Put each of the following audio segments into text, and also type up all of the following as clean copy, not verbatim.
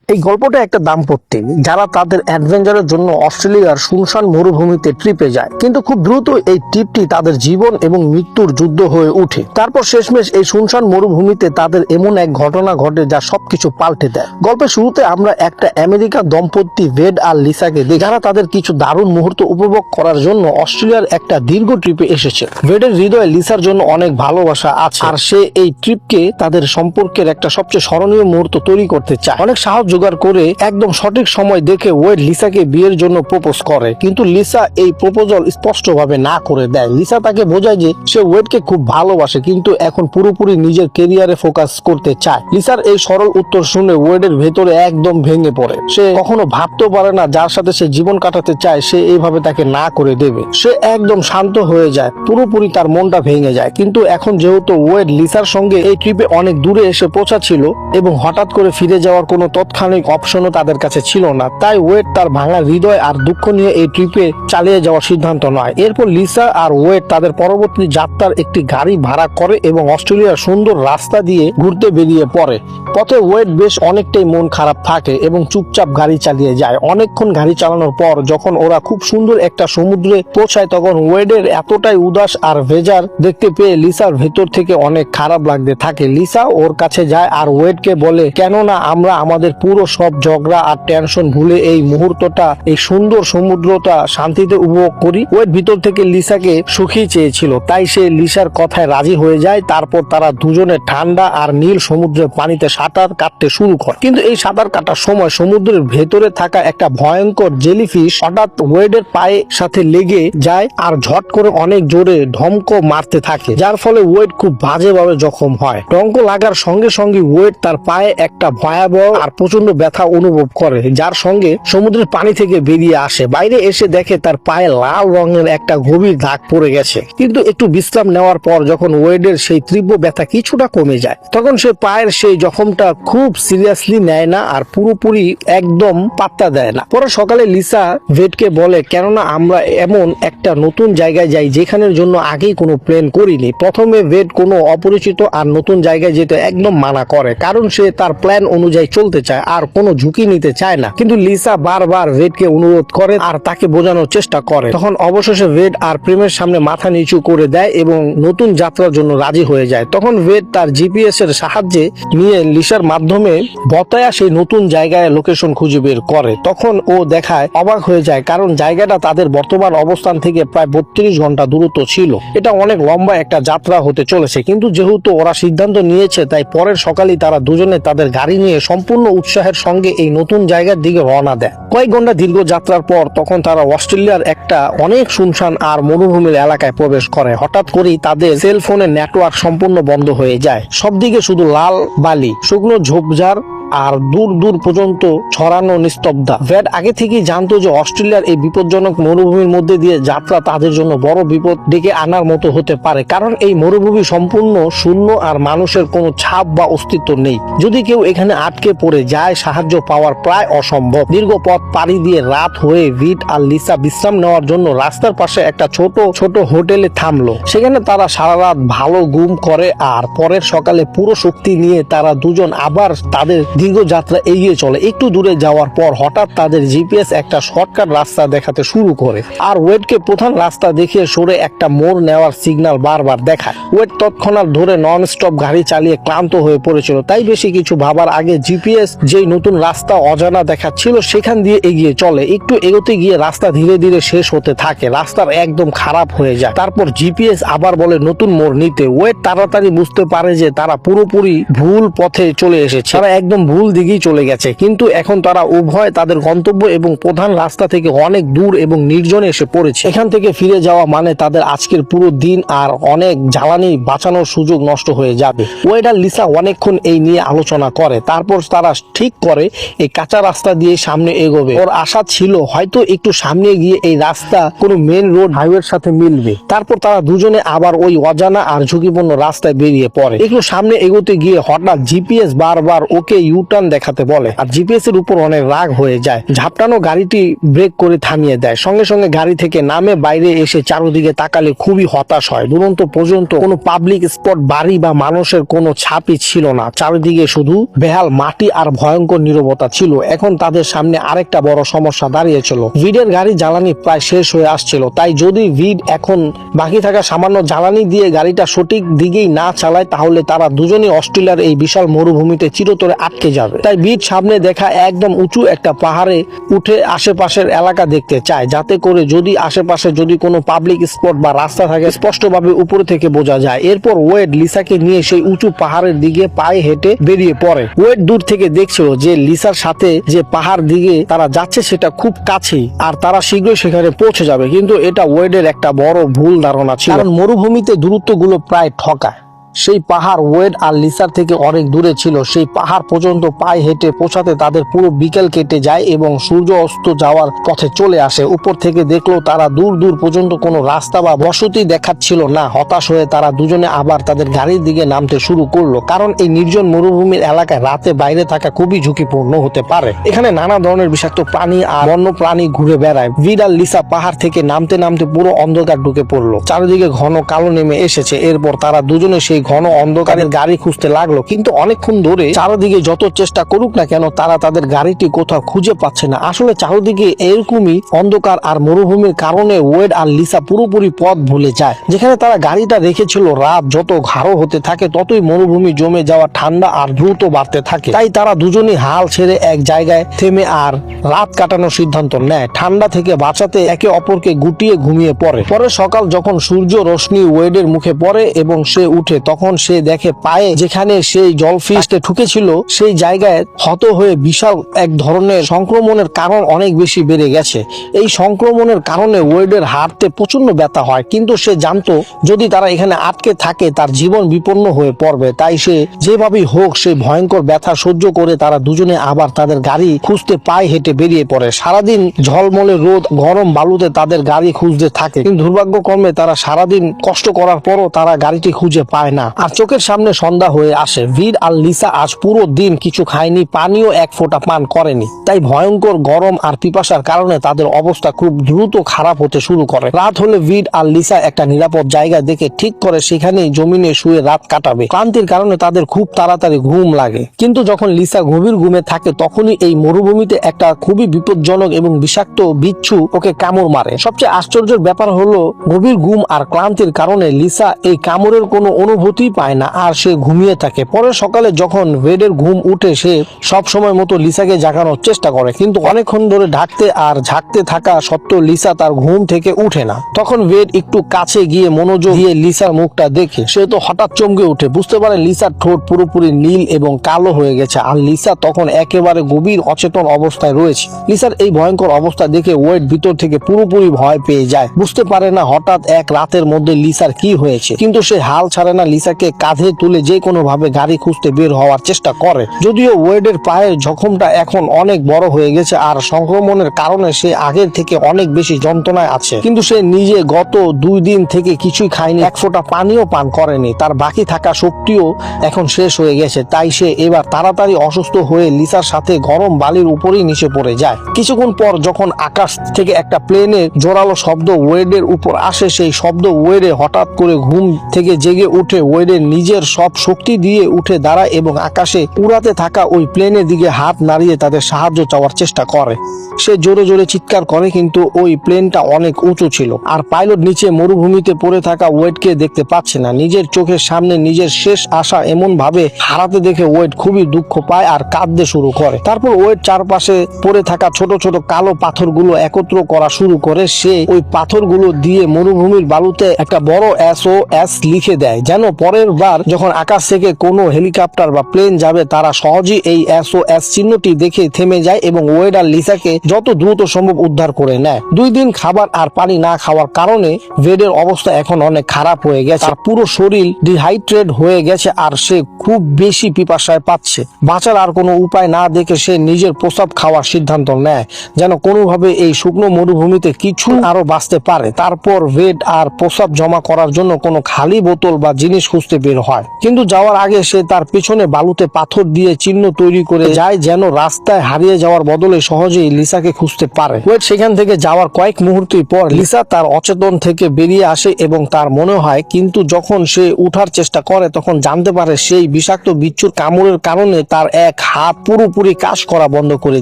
এই গল্পটা একটা দাম্পত্যের যারা তাদের অ্যাডভেঞ্চারের জন্য অস্ট্রেলিয়ার শুনশান মরুভূমিতে ট্রিপে যায়, কিন্তু খুব দ্রুত এই ট্রিপটি তাদের জীবন এবং মৃত্যুর যুদ্ধ হয়ে ওঠে। তারপর শেষমেশ এই শুনশান মরুভূমিতে তাদের এমন এক ঘটনা ঘটে যা সবকিছু পাল্টে দেয়। গল্পের শুরুতে আমরা একটা আমেরিকা দম্পতি ওয়েড আর লিসাকে দেখি, যারা তাদের কিছু দারুণ মুহূর্ত উপভোগ করার জন্য অস্ট্রেলিয়ার একটা দীর্ঘ ট্রিপে এসেছে। ওয়েডের হৃদয়ে লিসার জন্য অনেক ভালোবাসা আছে, আর সে এই ট্রিপকে তাদের সম্পর্কের একটা সবচেয়ে স্মরণীয় মুহূর্ত তৈরি করতে চায়। অনেক সাহস জোগাড় করে একদম সঠিক সময় দেখে ওয়েড লিসাকে বিয়ের জন্য প্রপোজ করে, কিন্তু লিসা এই প্রপোজাল স্পষ্টভাবে না করে দেয়। লিসা তাকে বোঝায় যে সে ওয়েডকে খুব ভালোবাসে, কিন্তু এখন পুরোপুরি নিজের কেরিয়ারে ফোকাস করতে চায়। লিসার এই সরল উত্তর শুনে ওয়েডের ভেতরে একদম ভেঙে পড়ে। সে কখনো ভাবতেও পারে না যার সাথে সে জীবন কাটাতে চায় সে এইভাবে তাকে না করে দেবে। সে একদম শান্ত হয়ে যায়, পুরোপুরি তার মনটা ভেঙে যায়। কিন্তু এখন যেহেতু ওয়েড লিসার সঙ্গে এই ট্রিপে অনেক দূরে এসে পৌঁছাচ্ছিল এবং হঠাৎ করে ফিরে যাওয়ার কোনো তৎক্ষণিক অপশনও তাদের কাছে ছিল না, তাই ওয়েড তার ভাঙা হৃদয় আর দুঃখ নিয়ে এই ট্রিপে চালিয়ে যাওয়ার সিদ্ধান্ত নেয়। এরপর লিসা আর ওয়েড তাদের পরবর্তী যাত্রার একটি গাড়ি ভাড়া করে এবং অস্ট্রেলিয়ার সুন্দর রাস্তা দিয়ে ঘুরতে বেরিয়ে পড়ে। পথে ওয়েড বেশ অনেকটাই মন খারাপ থাকে এবং চুপচাপ গাড়ি চালিয়ে যায়। অনেকক্ষণ গাড়ি চালানোর পর যখন ওরা খুব সুন্দর একটা সমুদ্রে পৌঁছায়, তখন ওয়েডের এতটাই উদাস আর ভেজার দেখতে পেয়ে লিসার ভেতর থেকে অনেক খারাপ লাগতে থাকে। লিসা ওর কাছে যায় আর ওয়েডকে বলে, কেননা আমরা আমাদের পুরো সব ঝগড়া আর টেনশন ভুলে এই মুহূর্তটা, এই সুন্দর সমুদ্রটা শান্তিতে উপভোগ করি। ওয়েড ভিতর থেকে লিসাকে সুখী চেয়েছিল, তাই সে লিসার কথায় রাজি হয়ে যায়। তারপর তারা দুজনে ঠান্ডা আর নীল সমুদ্রের পানিতে সাঁতার কাটতে শুরু করে। কিন্তু এই সাঁতার কাটার সময় সমুদ্রের ভেতরে থাকা একটা ভয়ঙ্কর জেলিফিশ হঠাৎ ওয়েডের পায়ে সাথে লেগে যায় আর ঝট করে অনেক জোরে ঢমক মারতে থাকে, যার ফলে ওয়েড খুব বাজেভাবে জখম হয়। ডঙ্ক লাগার সঙ্গে সঙ্গে ওয়েড তার পায়ে একটা ভয়াবহ আর প্রচন্ড ব্যথা অনুভব করে, যার সঙ্গে সমুদ্রের পানি থেকে বেরিয়ে আসে। বাইরে এসে দেখে তার পায়ে লাল রঙের একটা গভীর দাগ পড়ে গেছে। কিন্তু একটু বিশ্রাম নেওয়ার পর যখন ওয়েডের সেই তীব্র ব্যথা কিছুটা কমে যায়, তখন সে পায়ের সেই জখমটা খুব সিরিয়াসলি নেয় না আর পুরোপুরি একদম পাত্তা দেয় না। পরে সকালে লিসা ওয়েডকে বলে, কেননা আমরা এমন একটা নতুন জায়গায় যাই যেখানের জন্য আগেই কোনো প্ল্যান করিনি। প্রথমে ওয়েড কোনো অপরিচিত আর নতুন জায়গায় যেতে একদম মানা করে, কারণ সে তার প্ল্যান অনুযায়ী চলতে চায় আর কোনো ঝুঁকি নিতে চায় না। কিন্তু লিসা বারবার ওয়েডকে অনুরোধ করে আর তাকে বোঝানোর চেষ্টা করে। তখন অবশেষে ওয়েড আর প্রেমের সামনে মাথা নিচু করে দেয় এবং নতুন যাত্রার জন্য রাজি হয়ে যায়। তখন ওয়েড তার জিপিএস এর সাহায্যে নিয়ে লিসার মাধ্যমে বতায়া সেই নতুন জায়গায় লোকেশন খুঁজে বের করে। তখন ও দেখায় অবাক হয়ে যায়, কারণ জায়গাটা তাদের বর্তমান অবস্থান থেকে প্রায় 32 ঘন্টা দূরত্ব ছিল। এটা অনেক লম্বা একটা যাত্রা হতে চলেছে, কিন্তু যেহেতু ওরা সিদ্ধান্ত নিয়েছে তাই পরের সকালেই তারা দুজনে তাদের গাড়ি নিয়ে সম্পূর্ণ উৎসাহের সঙ্গে এই নতুন জায়গার দিকে রওনা দেয়। কয়েক ঘন্টা দীর্ঘ যাত্রার পর তখন তারা অস্ট্রেলিয়ার একটা অনেক শুনশান আর মরুভূমির এলাকায় প্রবেশ করে। হঠাৎ করেই তাদের সেলফোনের নেটওয়ার্ক সম্পূর্ণ বন্ধ হয়ে যায়। সবদিকে শুধু লাল বালি, শুকনো ঝোপঝাড় আর দূর দূর পর্যন্ত ছড়ানো নিস্তব্ধতা। ওয়েড আগে থেকেই জানতো যে অস্ট্রেলিয়ার এই বিপজ্জনক মরুভূমির মধ্যে দিয়ে যাত্রা তাদের জন্য বড় বিপদ ডেকে আনার মতো হতে পারে, কারণ এই মরুভূমি সম্পূর্ণ শূন্য আর মানুষের কোনো ছাপ বা অস্তিত্ব নেই। যদি কেউ এখানে আটকে পড়ে যায় সাহায্য পাওয়ার প্রায় অসম্ভব। দীর্ঘ পথ পাড়ি দিয়ে রাত হয়ে ওয়েড আর লিসা বিশ্রাম নেওয়ার জন্য রাস্তার পাশে একটা ছোট ছোট হোটেলে থামলো। সেখানে তারা সারা রাত ভালো ঘুম করে আর পরের সকালে পুরো শক্তি নিয়ে তারা দুজন আবার তাদের দীর্ঘ যাত্রা এগিয়ে চলে। একটু দূরে যাওয়ার পর হঠাৎ তাদের জিপিএস একটা শর্টকাট রাস্তা দেখাতে শুরু করে আর ওয়েডকে প্রধান রাস্তা দেখিয়ে সরে একটা মোড় নেওয়ার সিগন্যাল বারবার দেখায়। ওয়েড তৎক্ষণাৎ ধরে নন স্টপ গাড়ি চালিয়ে ক্লান্ত হয়ে পড়েছিল, তাই বেশি কিছু ভাবার আগে জিপিএস যেই নতুন রাস্তা অজানা দেখাচ্ছিল সেখান দিয়ে এগিয়ে চলে। একটু এগোতে গিয়ে রাস্তা ধীরে ধীরে শেষ হতে থাকে, রাস্তার একদম খারাপ হয়ে যায়। তারপর জিপিএস আবার বলে নতুন মোড় নিতে। ওয়েড তাড়াতাড়ি বুঝতে পারে যে তারা পুরোপুরি ভুল পথে চলে এসেছে, তারা একদম ভুল দিকেই চলে গেছে। কিন্তু এখন তারা উভয় তাদের গন্তব্য এবং প্রধান রাস্তা থেকে অনেক দূর এবং নির্জনে এসে পড়েছে। এখান থেকে ফিরে যাওয়া মানে তাদের আজকের পুরো দিন আর অনেক জ্বালানি বাঁচানোর সুযোগ নষ্ট হয়ে যাবে। ওয়েড আর লিসা অনেকক্ষণ এই নিয়ে আলোচনা করে, তারপর তারা ঠিক করে এই কাঁচা রাস্তা দিয়ে সামনে এগোবে। ওর আশা ছিল হয়তো একটু সামনে গিয়ে এই রাস্তা কোনো মেন রোড হাইওয়ের সাথে মিলবে। তারপর তারা দুজনে আবার ওই অজানা আর ঝুঁকিপূর্ণ রাস্তায় বেরিয়ে পড়ে। একটু সামনে এগোতে গিয়ে হঠাৎ জিপিএস বারবার ওকে ইউটার্ন দেখাতে বলে আর জিপিএস এর উপর অনেক রাগ হয়ে যায়। ঝাপটানো গাড়িটি ব্রেক করে থামিয়ে দেয়। সঙ্গে সঙ্গে গাড়ি থেকে নামে বাইরে এসে চারদিকে তাকালে খুবই হতাশ হয়। দুরন্ত পর্যন্ত কোনো পাবলিক স্পট, বাড়ি বা মানুষের কোনো ছাপই ছিল না। চারিদিকে শুধু বেহাল মাটি আর ভয়ঙ্কর নীরবতা ছিল। এখন তাদের সামনে আরেকটা বড় সমস্যা দাঁড়িয়েছিল। ভিডের গাড়ি জ্বালানি প্রায় শেষ হয়ে আসছিল। তাই যদি ভিড এখন বাকি থাকা সামান্য জ্বালানি দিয়ে গাড়িটা সঠিক দিকেই না চালায় তাহলে তারা দুজনই অস্ট্রেলিয়ার এই বিশাল মরুভূমিতে চিরতরে আটকে যাবে। তাই ভিড সামনে দেখা একদম উঁচু একটা পাহাড়ে উঠে আশেপাশের এলাকা দেখতে চায়, যাতে করে যদি আশেপাশে যদি কোনো পাবলিক স্পট বা রাস্তা থাকে স্পষ্টভাবে উপরে থেকে বোঝা যায়। এরপর ওয়েড লিসাকে নিয়ে সেই উঁচু পাহাড়ের দিকে পায়ে হেঁটে বেরিয়ে পড়ে। ওয়েড দূর থেকে দেখছিল যে লিসার সাথে যে পাহাড় দিকে তারা যাচ্ছে সেটা খুব কাছেই আর তারা শীঘ্রই সেখানে পৌঁছে যাবে। কিন্তু এটা ওয়েডের একটা বড় ভুল ধারণা ছিল, কারণ মরুভূমিতে দূরত্বগুলো প্রায় ঠকায়। সেই পাহাড় ওয়েড আর লিসার থেকে অনেক দূরে ছিল। সেই পাহাড় পর্যন্ত পায়ে হেঁটে পৌঁছাতে তাদের পুরো বিকেল কেটে যায় এবং সূর্য অস্ত যাওয়ার পথে চলে আসে। উপর থেকে দেখলো তারা দূর দূর পর্যন্ত কোনো রাস্তা বা বসতি দেখাচ্ছিল না। হতাশ হয়ে তারা দুজনে আবার তাদের গাড়ির দিকে নামতে শুরু করলো, কারণ এই নির্জন মরুভূমির এলাকায় রাতে বাইরে থাকা খুবই ঝুঁকিপূর্ণ হতে পারে। এখানে নানা ধরনের বিষাক্ত প্রাণী আর বন্য প্রাণী ঘুরে বেড়ায়। ভিড আর লিসা পাহাড় থেকে নামতে নামতে পুরো অন্ধকার ঢুকে পড়লো। চারিদিকে ঘন কালো নেমে এসেছে। এরপর তারা দুজনে সেই ঘন অন্ধকারের গাড়ি খুঁজতে লাগলো, কিন্তু অনেকক্ষণ ধরে চারদিকে যত চেষ্টা করুক না কেন তারা তাদের গাড়িটি কোথাও খুঁজে পাচ্ছে না। আসলে চারদিকে এরকমই অন্ধকার আর মরুভূমির কারণে ওয়েড আর লিসা পুরোপুরি পথ ভুলে যায়। যেখানে তারা গাড়িটা রেখেছিল, রাত যত গাঢ় হতে থাকে ততই মরুভূমি জমে যাওয়া ঠান্ডা আর দ্রুত বাড়তে থাকে। তাই তারা দুজনই হাল ছেড়ে এক জায়গায় থেমে আর রাত কাটানোর সিদ্ধান্ত নেয়। ঠান্ডা থেকে বাঁচাতে একে অপরকে গুটিয়ে ঘুমিয়ে পড়ে। পরে সকাল যখন সূর্য রশ্মি ওয়েডের মুখে পড়ে এবং সে উঠে, তখন সে দেখে পায়ে যেখানে সেই জলফিশে ঠুকেছিল সেই জায়গায় ক্ষত হয়ে বিশাল এক ধরনের সংক্রমণের কারণ অনেক বেশি বেড়ে গেছে। এই সংক্রমণের কারণে ওয়েডের হাঁটতে প্রচন্ড ব্যথা হয়, কিন্তু সে জানতো যদি তারা এখানে আটকে থাকে তার জীবন বিপন্ন হয়ে পড়বে। তাই সে যেভাবেই হোক সেই ভয়ঙ্কর ব্যথা সহ্য করে তারা দুজনে আবার তাদের গাড়ি খুঁজতে পায়ে হেঁটে বেরিয়ে পড়ে। সারাদিন ঝলমলে রোদ, গরম বালুতে তাদের গাড়ি খুঁজতে থাকে, কিন্তু দুর্ভাগ্যক্রমে তারা সারাদিন কষ্ট করার পরও তারা গাড়িটি খুঁজে পায় না। আর চোখের সামনে সন্ধ্যা হয়ে আসে। ভিড আর লিসা আজ পুরো দিন কিছু খায়নি, পানিও এক ফোঁটা পান করেনি। তাই ভয়ঙ্কর গরম আর পিপাসার কারণে তাদের অবস্থা খুব দ্রুত খারাপ হতে শুরু করে। রাত হলে ভিড আর লিসা একটা নিরাপদ জায়গা দেখে ঠিক করে সেখানেই জমিনে শুয়ে রাত কাটাবে। ক্লান্তির কারণে তাদের খুব তাড়াতাড়ি ঘুম লাগে, কিন্তু যখন লিসা গভীর ঘুমে থাকে তখনই এই মরুভূমিতে একটা খুবই বিপজ্জনক এবং বিষাক্ত বিচ্ছু ওকে কামড় মারে। সবচেয়ে আশ্চর্যের ব্যাপার হলো গভীর ঘুম আর ক্লান্তির কারণে লিসা এই কামড়ের কোনো অনুভূতি পায় না আর সে ঘুমিয়ে থাকে। পরে সকালে যখন ওয়েডের ঘুম উঠে সে সব সময় মতো লিসাকে জাগানোর চেষ্টা করে, কিন্তু অনেকক্ষণ ধরে ঢাকতে আর ঝাঁকতে থাকা সত্ত্বেও লিসা তার ঘুম থেকে উঠে না। তখন ওয়েড একটু কাছে গিয়ে মনোযোগ দিয়ে লিসার মুখটা দেখে সে তো হঠাৎ চমকে উঠে। বুঝতে পারে লিসার ঠোঁট পুরোপুরি নীল এবং কালো হয়ে গেছে আর লিসা তখন একেবারে গভীর অচেতন অবস্থায় রয়েছে। লিসার এই ভয়ঙ্কর অবস্থা দেখে ওয়েড ভিতর থেকে পুরোপুরি ভয় পেয়ে যায়। বুঝতে পারে না হঠাৎ এক রাতের মধ্যে লিসার কি হয়েছে, কিন্তু সে হাল ছাড়ে না। লিসাকে কাঁধে তুলে যে কোনো ভাবে গাড়ি খুঁজতে বের হওয়ার চেষ্টা করে। যদিও ওয়েডের পায়ের জখমটা এখন অনেক বড় হয়ে গেছে আর সংক্রমণের কারণে সে আগের থেকে অনেক বেশি যন্ত্রণায় আছে, কিন্তু সে নিজে গত 2 দিন থেকে কিছুই খায়নি, এক ফোঁটা পানিও পান করেনি। তার বাকি থাকা শক্তিও এখন শেষ হয়ে গেছে। তাই সে এবার তাড়াতাড়ি অসুস্থ হয়ে লিসার সাথে গরম বালির উপরেই নিচে পড়ে যায়। কিছুক্ষণ পর যখন আকাশ থেকে একটা প্লেনের জোরালো শব্দ ওয়েডের উপর আসে, সেই শব্দ ওয়েডে হঠাৎ করে ঘুম থেকে জেগে উঠে ওয়েডের নিজের সব শক্তি দিয়ে উঠে দাঁড়ায় এবং আকাশে উড়াতে থাকা ওই প্লেনের দিকে হাত নাড়িয়ে তাদের সাহায্য চাওয়ার চেষ্টা করে। সে জোরে জোরে চিৎকার করে, কিন্তু ওই প্লেনটা অনেক উঁচু ছিল আর পাইলট নিচে মরুভূমিতে পড়ে থাকা ওয়েডকে দেখতে পাচ্ছে না। নিজের চোখের সামনে নিজের শেষ আশা এমন ভাবে হারাতে দেখে ওয়েড খুবই দুঃখ পায় আর কাঁদতে শুরু করে। তারপর ওয়েড চারপাশে পড়ে থাকা ছোট ছোট কালো পাথরগুলো একত্র করা শুরু করে। সে ওই পাথরগুলো দিয়ে মরুভূমির বালুতে একটা বড় SOS লিখে দেয়, যেন পরের বার যখন আকাশ থেকে কোনো হেলিকপ্টার বা প্লেন যাবে তারা সহজেই এই SOS চিহ্নটি দেখে থেমে যায় এবং ওয়েড আর লিসাকে যত দ্রুত সম্ভব উদ্ধার করে নেয়। 2 দিন খাবার আর পানি না খাওয়ার কারণে ওয়েডের অবস্থা এখন অনেক খারাপ হয়ে গেছে। আর পুরো শরীর ডিহাইড্রেট হয়ে গেছে আর সে খুব বেশি পিপাসায় পাচ্ছে। বাঁচার আর কোনো উপায় না দেখে সে নিজের প্রস্রাব খাওয়ার সিদ্ধান্ত নেয়, যেন কোনোভাবে এই শুকনো মরুভূমিতে কিছু আরো বাঁচতে পারে। তারপর ওয়েড আর প্রস্রাব জমা করার জন্য কোনো খালি বোতল বা জিনিস খুঁজতে বের হয়। কিন্তু যাওয়ার আগে সে তার পিছনে বালুতে পাথর দিয়ে চিহ্ন তৈরি করে যায়, যেন রাস্তায় হারিয়ে যাওয়ার বদলে সহজেই লিসাকে খুঁজতে পারে। ওয়েড সেখান থেকে যাওয়ার কয়েক মুহূর্তই পর লিসা তার অচেতন থেকে বেরিয়ে আসে এবং তার মনে হয়, কিন্তু যখন সে উঠার চেষ্টা করে তখন জানতে পারে সেই বিষাক্ত বিচ্ছুর কামড়ের কারণে তার এক হাত পুরোপুরি কাজ করা বন্ধ করে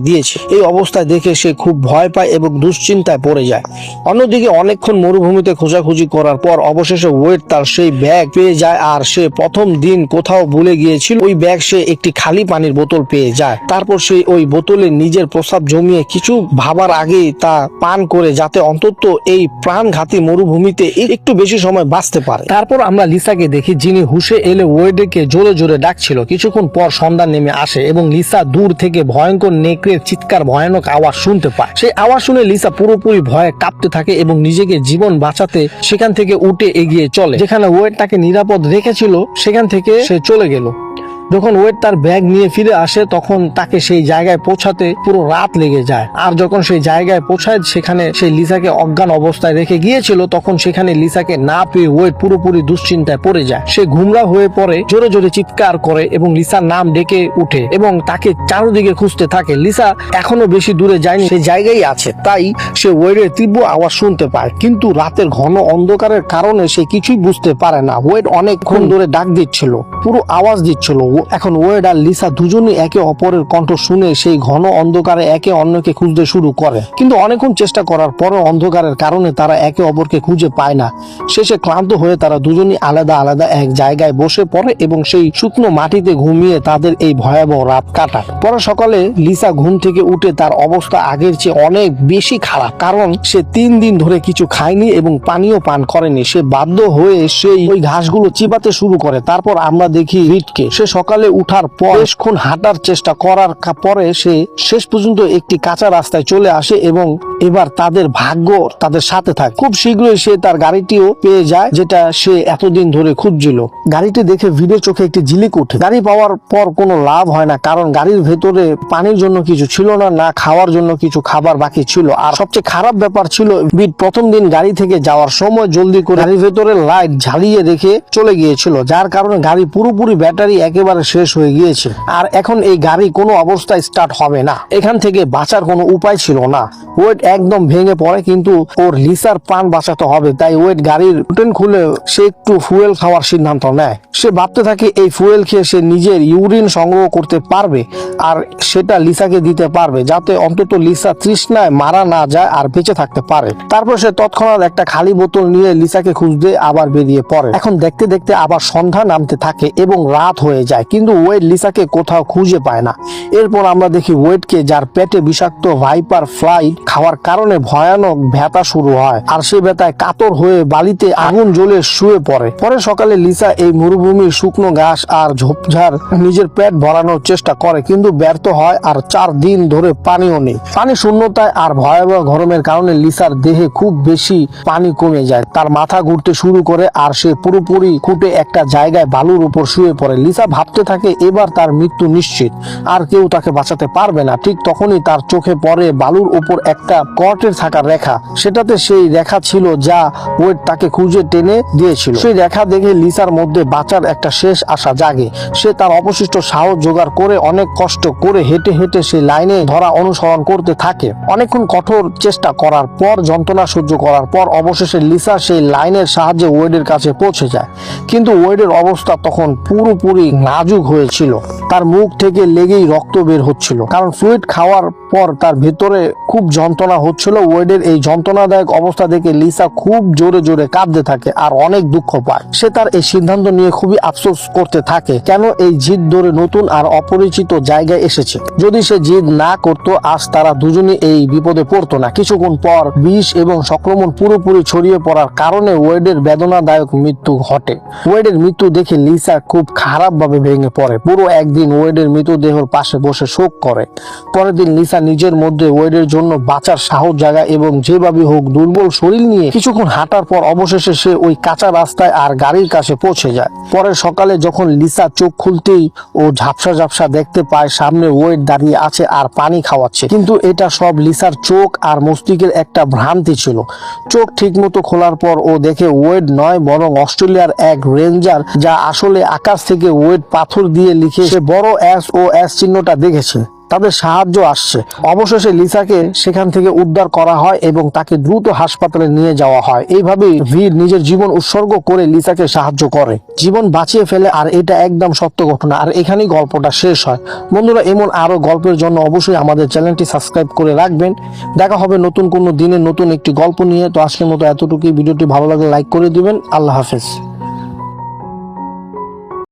দিয়েছে। এই অবস্থায় দেখে সে খুব ভয় পায় এবং দুশ্চিন্তায় পড়ে যায়। অন্যদিকে অনেকক্ষণ মরুভূমিতে খোঁজাখুঁজি করার পর অবশেষে ওয়েড তার সেই ব্যাগ পেয়ে যায়, আর সে প্রথম দিন কোথাও ভুলে গিয়েছিল ওই ব্যাগ সে একটি খালি পানির বোতল পেয়ে যায়। তারপর সে ওই বোতলে নিজের প্রস্রাব জমিয়ে কিছু ভাবার আগেই তা পান করে, যাতে অন্তত এই প্রাণঘাতী মরুভূমিতে একটু বেশি সময় বাঁচতে পারে। তারপর আমরা লিসাকে দেখি, যিনি হুশে এলে ওয়েডকে জোরে জোরে ডাকছিল। কিছুক্ষণ পর সন্ধ্যা নেমে আসে এবং লিসা দূর থেকে ভয়ঙ্কর নেকড়ের চিৎকার ভয়ানক আওয়াজ শুনতে পায়। সেই আওয়াজ শুনে লিসা পুরোপুরি ভয়ে কাঁপতে থাকে এবং নিজেকে জীবন বাঁচাতে সেখান থেকে উঠে এগিয়ে চলে। যেখানে ওয়েড তাকে নিরাপদ রেখেছিল সেখান থেকে সে চলে গেল। যখন ওয়েড তার ব্যাগ নিয়ে ফিরে আসে তখন তাকে সেই জায়গায় পৌঁছাতে পুরো রাত লেগে যায়। আর যখন সেই জায়গায় পৌঁছায় সেখানে সেই লিসাকে অজ্ঞান অবস্থায় রেখে গিয়েছিল, তখন সেখানে লিসাকে না পেয়ে ওয়েড পুরোপুরি দুশ্চিন্তায় পড়ে যায়। সে ঘুমরা হয়ে পড়ে, জোরে জোরে চিৎকার করে এবং লিসার নাম ডেকে উঠে এবং তাকে চারদিকে খুঁজতে থাকে। লিসা এখনো বেশি দূরে যায়নি, সেই জায়গায় আছে। তাই সে ওয়েডের তীব্র আওয়াজ শুনতে পায়, কিন্তু রাতের ঘন অন্ধকারের কারণে সে কিছুই বুঝতে পারে না। ওয়েড অনেকক্ষণ ধরে ডাক দিচ্ছিল, পুরো আওয়াজ দিচ্ছিল। এখন ওয়েড আর লিসা দুজনই একে অপরের কণ্ঠ শুনে সেই ঘন অন্ধকারে একে অন্যকে খুঁজতে শুরু করে, কিন্তু অনেকক্ষণ চেষ্টা করার পরও অন্ধকারের কারণে তারা একে অপরকে খুঁজে পায় না। শেষে ক্লান্ত হয়ে তারা দুজনই আলাদা আলাদা এক জায়গায় বসে পড়ে এবং সেই শুকনো মাটিতে ঘুমিয়ে তাদের এই ভয়াবহ রাত কাটায়। পরে সকালে লিসা ঘুম থেকে উঠে তার অবস্থা আগের চেয়ে অনেক বেশি খারাপ, কারণ সে 3 দিন ধরে কিছু খায়নি এবং পানিও পান করেনি। সে বাধ্য হয়ে সেই ওই ঘাসগুলো চিবাতে শুরু করে। তারপর আমরা দেখি রিটকে। সে সকালে উঠার পর বেশক্ষণ হাঁটার চেষ্টা করার পরে সে শেষ পর্যন্ত একটি কাঁচা রাস্তায় চলে আসে এবং এবার তাদের ভাগ্য তাদের সাথে থাকে। খুব শীঘ্রই সে তার গাড়িটিও পেয়ে যায়, যেটা সে এতদিন ধরে খুঁজছিল। গাড়িটি দেখে ভিড়ের চোখে একটি ঝিলিক ওঠে। গাড়ি পাওয়ার পর কোনো লাভ হয় না, কারণ গাড়ির ভেতরে পানির জন্য কিছু ছিল না, না খাওয়ার জন্য কিছু খাবার বাকি ছিল। আর সবচেয়ে খারাপ ব্যাপার ছিল, ভিড় প্রথম দিন গাড়ি থেকে যাওয়ার সময় জলদি করে গাড়ির ভেতরে লাইট ঝালিয়ে রেখে চলে গিয়েছিল, যার কারণে গাড়ি পুরোপুরি ব্যাটারি একেবারে শেষ হয়ে গিয়েছে। আর এখন এই গাড়ি কোনো অবস্থায় স্টার্ট হবে না। এখান থেকে বাঁচার কোনো উপায় ছিল না। ওয়েড একদম ভেঙে পড়ে, কিন্তু ওর লিসার প্রাণ বাঁচাতে হবে। তাই ওয়েড গাড়ির বুটেন খুলে সে একটু ফুয়েল খাওয়ার সিদ্ধান্ত নেয়। সে ভাবতে থাকে এই ফুয়েল খেয়ে সে নিজের ইউরিন সংগ্রহ করতে পারবে আর সেটা লিসাকে দিতে পারবে, যাতে অন্তত লিসা তৃষ্ণায় মারা না যায় আর বেঁচে থাকতে পারে। তারপর সে তৎক্ষণাৎ একটা খালি বোতল নিয়ে লিসাকে খুঁজতে আবার বেরিয়ে পড়ে। এখন দেখতে দেখতে আবার সন্ধ্যা নামতে থাকে এবং রাত হয়ে যায়, কিন্তু ওয়েড লিসাকে কোথাও খুঁজে পায় না। এরপর আমরা দেখি ওয়েডকে, যার পেটে বিষাক্ত ভাইপার ফ্লাই খাওয়ার কারণে ভয়ানক ব্যথা শুরু হয়, আর সে ব্যথায় কাতর হয়ে বালিতে আগুন জ্বলে শুয়ে পড়ে। পরে সকালে লিসা এই মরুভূমির শুকনো ঘাস আর ঝোপঝাড় নিজের পেট ভরানোর চেষ্টা করে, কিন্তু ব্যর্থ হয়। আর 4 দিন ধরে পানিও নেই। পানি শূন্যতায় আর ভয়াবহ গরমের কারণে লিসার দেহে খুব বেশি পানি কমে যায়। তার মাথা ঘুরতে শুরু করে আর সে পুরোপুরি খুঁটে একটা জায়গায় বালুর উপর শুয়ে পড়ে। লিসা ভাবতে থাকে এবার তার মৃত্যু নিশ্চিত, আর কেউ তাকে বাঁচাতে পারবে না। ঠিক তখনই তার চোখে পড়ে বালুর উপর একটা কর্টের থাকার রেখা। সেটাতে সেই রেখা ছিল যা ওয়েড তাকে খুঁজে টেনে দিয়েছিল। সেই রেখা দেখে লিসার মধ্যে বাঁচার একটা শেষ আশা জাগে। সে তার অবশিষ্ট সাহস জোগাড় করে অনেক কষ্ট করে হেঁটে হেঁটে সেই লাইনে ধরা অনুসরণ করতে থাকে। অনেকক্ষণ কঠোর চেষ্টা করার পর, যন্ত্রণা সহ্য করার পর অবশেষে লিসা সেই লাইনের সাহায্যে ওয়েডের কাছে পৌঁছে যায়। কিন্তু ওয়েডের অবস্থা তখন পুরোপুরি নাজুক হয়েছিল। তার মুখ থেকে লেগেই রক্ত বের হচ্ছিল, কারণ ফ্লুইড খাওয়ার পর তার ভেতরে খুব যন্ত্রণা হচ্ছিল। ওয়েডের এই যন্ত্রণাদায়ক অবস্থা দেখে লিসা খুব জোরে জোরে কাঁদতে থাকে আর অনেক দুঃখ পায়। সে তার এই সিদ্ধান্ত নিয়ে খুবই আফসোস করতে থাকে, কেন এই জিদ ধরে নতুন আর অপরিচিত জায়গায় এসেছে। যদি সে জিদ না করত, আজ তারা দুজনে এই বিপদে পড়তো না। কিছুক্ষণ পর বিষ এবং সংক্রমণ পুরোপুরি ছড়িয়ে পড়ার কারণে ওয়েডের বেদনাদায়ক মৃত্যু ঘটে। ওয়েডের মৃত্যু দেখে লিসা খুব খারাপ ভাবে ভেঙে পড়ে। পুরো একদিন ওয়েডের মৃতদেহের পাশে বসে শোক করে। পরের দিন লিসা নিজের মধ্যে ওয়েডের জন্য বাঁচার সাহস জাগায় এবং যেভাবে হোক দুর্বল শরীর নিয়ে কিছুক্ষণ হাঁটার পর অবশেষে সে ওই কাঁচা রাস্তায় আর গাড়ির কাছে পৌঁছে যায়। পরের সকালে যখন লিসা চোখ খুলতেই ও ঝাপসা ঝাপসা দেখতে পায় সামনে ওয়েড দাঁড়িয়ে আছে আর পানি খাওয়াচ্ছে। কিন্তু এটা সব লিসার চোখ আর মস্তিষ্কের একটা ভ্রান্তি ছিল। চোখ ঠিকমতো খোলার পর ও দেখে ওয়েড নয় বরং অস্ট্রেলিয়ার এক রেঞ্জার, যা আসলে আকাশ থেকে ওয়েড পাথর দিয়ে লিখে সে বড় SOS চিহ্নটা দেখেছে। তাদের সাহায্য আসছে। অবশেষে লিসাকে সেখান থেকে উদ্ধার করা হয় এবং তাকে দ্রুত হাসপাতালে নিয়ে যাওয়া হয়। এইভাবেই ভির নিজের জীবন উৎসর্গ করে লিসাকে সাহায্য করে, জীবন বাঁচিয়ে ফেলে। আর এটা একদম সত্য ঘটনা। আর এখানেই গল্পটা শেষ হয়। বন্ধুরা, এমন আরো গল্পের জন্য অবশ্যই আমাদের চ্যানেলটি সাবস্ক্রাইব করে রাখবেন। দেখা হবে নতুন কোনো দিনে নতুন একটি গল্প নিয়ে। তো আজকের মতো এতটুকুই। ভিডিওটি ভালো লাগলে লাইক করে দিবেন। আল্লাহ হাফেজ।